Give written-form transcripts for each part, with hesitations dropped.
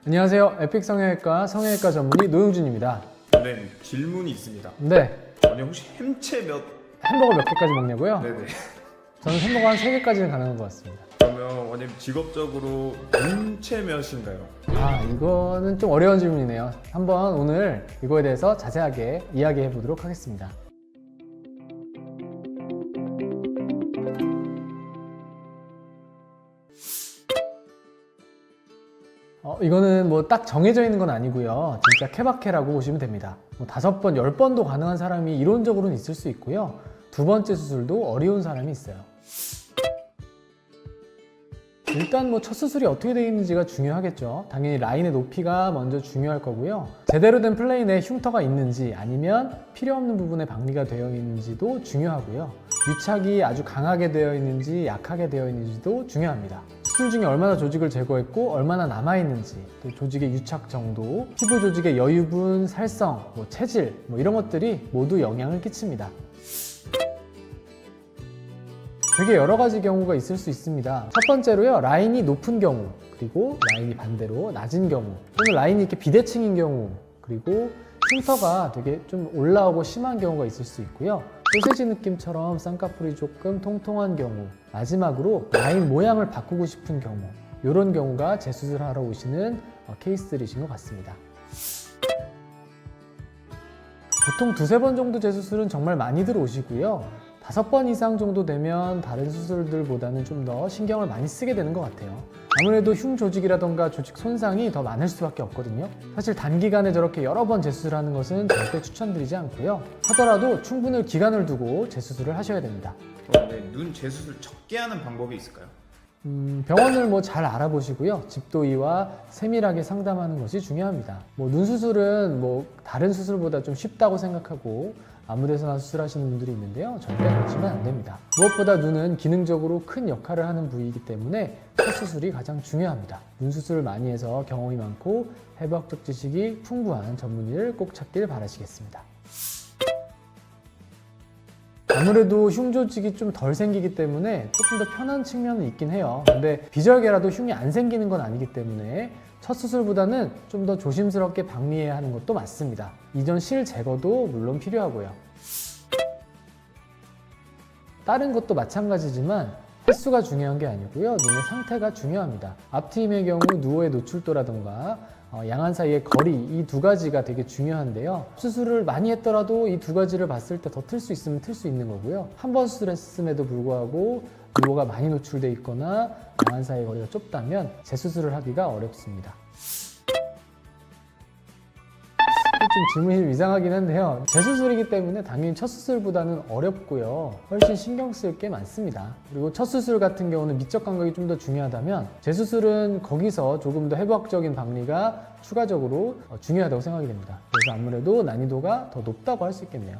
안녕하세요. 에픽 성형외과 성형외과 전문의 노용준입니다. 네, 질문이 있습니다. 네, 원장님 혹시 햄채 몇? 햄버거 몇 개까지 먹냐고요? 네네. 저는 햄버거 한 3개까지는 가능한 것 같습니다. 그러면 원장님 직업적으로 눈채 몇인가요? 이거는 좀 어려운 질문이네요. 한번 오늘 이거에 대해서 자세하게 이야기해 보도록 하겠습니다. 이거는 뭐 딱 정해져 있는 건 아니고요. 진짜 케바케라고 보시면 됩니다. 뭐 5번, 10번도 가능한 사람이 이론적으로는 있을 수 있고요. 2번째 수술도 어려운 사람이 있어요. 일단 뭐 첫 수술이 어떻게 되어 있는지가 중요하겠죠. 당연히 라인의 높이가 먼저 중요할 거고요. 제대로 된 플레인에 흉터가 있는지 아니면 필요 없는 부분에 박리가 되어 있는지도 중요하고요. 유착이 아주 강하게 되어 있는지 약하게 되어 있는지도 중요합니다. 수술 중에 얼마나 조직을 제거했고 얼마나 남아있는지, 또 조직의 유착 정도, 피부 조직의 여유분, 살성, 체질 이런 것들이 모두 영향을 끼칩니다. 되게 여러 가지 경우가 있을 수 있습니다. 첫 번째로요, 라인이 높은 경우, 그리고 라인이 반대로 낮은 경우, 또는 라인이 이렇게 비대칭인 경우, 그리고 흉터가 되게 좀 올라오고 심한 경우가 있을 수 있고요. 소세지 느낌처럼 쌍꺼풀이 조금 통통한 경우, 마지막으로 라인 모양을 바꾸고 싶은 경우, 이런 경우가 재수술하러 오시는 케이스들이신 것 같습니다. 보통 2-3번 정도 재수술은 정말 많이들 오시고요. 5번 이상 정도 되면 다른 수술들보다는 좀 더 신경을 많이 쓰게 되는 것 같아요. 아무래도 흉 조직이라던가 조직 손상이 더 많을 수밖에 없거든요. 사실 단기간에 저렇게 여러 번 재수술하는 것은 절대 추천드리지 않고요. 하더라도 충분히 기간을 두고 재수술을 하셔야 됩니다. 그런데 눈 재수술 적게 하는 방법이 있을까요? 병원을 잘 알아보시고요. 집도의와 세밀하게 상담하는 것이 중요합니다. 눈 수술은 다른 수술보다 좀 쉽다고 생각하고 아무 데서나 수술하시는 분들이 있는데요. 절대 그러시면 안 됩니다. 무엇보다 눈은 기능적으로 큰 역할을 하는 부위이기 때문에 첫 수술이 가장 중요합니다. 눈 수술을 많이 해서 경험이 많고 해부학적 지식이 풍부한 전문의를 꼭 찾길 바라시겠습니다. 아무래도 흉 조직이 좀 덜 생기기 때문에 조금 더 편한 측면은 있긴 해요. 근데 비절개라도 흉이 안 생기는 건 아니기 때문에 첫 수술보다는 좀 더 조심스럽게 박리해야 하는 것도 맞습니다. 이전 실 제거도 물론 필요하고요. 다른 것도 마찬가지지만 횟수가 중요한 게 아니고요. 눈의 상태가 중요합니다. 앞트임의 경우 누워의 노출도라든가 양안 사이의 거리, 이 2가지가 되게 중요한데요. 수술을 많이 했더라도 이 2가지를 봤을 때 더 틀 수 있으면 틀 수 있는 거고요. 한 번 수술했음에도 불구하고 누워가 많이 노출돼 있거나 양안 사이의 거리가 좁다면 재수술을 하기가 어렵습니다. 좀 질문이 좀 이상하긴 한데요. 재수술이기 때문에 당연히 첫 수술보다는 어렵고요. 훨씬 신경 쓸 게 많습니다. 그리고 첫 수술 같은 경우는 미적 감각이 좀 더 중요하다면 재수술은 거기서 조금 더 해부학적인 박리가 추가적으로 중요하다고 생각이 됩니다. 그래서 아무래도 난이도가 더 높다고 할 수 있겠네요.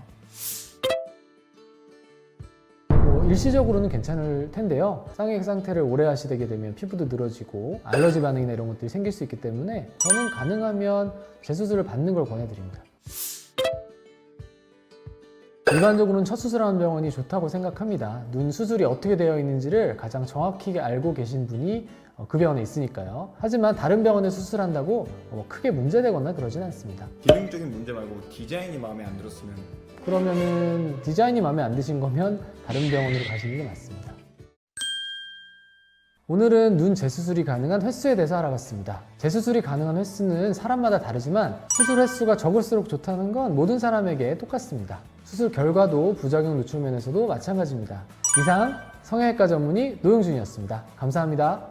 일시적으로는 괜찮을 텐데요. 쌍액 상태를 오래 하시게 되면 피부도 늘어지고 알러지 반응이나 이런 것들이 생길 수 있기 때문에 저는 가능하면 재수술을 받는 걸 권해드립니다. 일반적으로는 첫 수술하는 병원이 좋다고 생각합니다. 눈 수술이 어떻게 되어 있는지를 가장 정확히 알고 계신 분이 그 병원에 있으니까요. 하지만 다른 병원에 수술한다고 크게 문제되거나 그러진 않습니다. 기능적인 문제 말고 디자인이 마음에 안 들었으면 그러면은 디자인이 마음에 안 드신 거면 다른 병원으로 가시는 게 맞습니다. 오늘은 눈 재수술이 가능한 횟수에 대해서 알아봤습니다. 재수술이 가능한 횟수는 사람마다 다르지만 수술 횟수가 적을수록 좋다는 건 모든 사람에게 똑같습니다. 수술 결과도 부작용 노출 면에서도 마찬가지입니다. 이상 성형외과 전문의 노용준이었습니다. 감사합니다.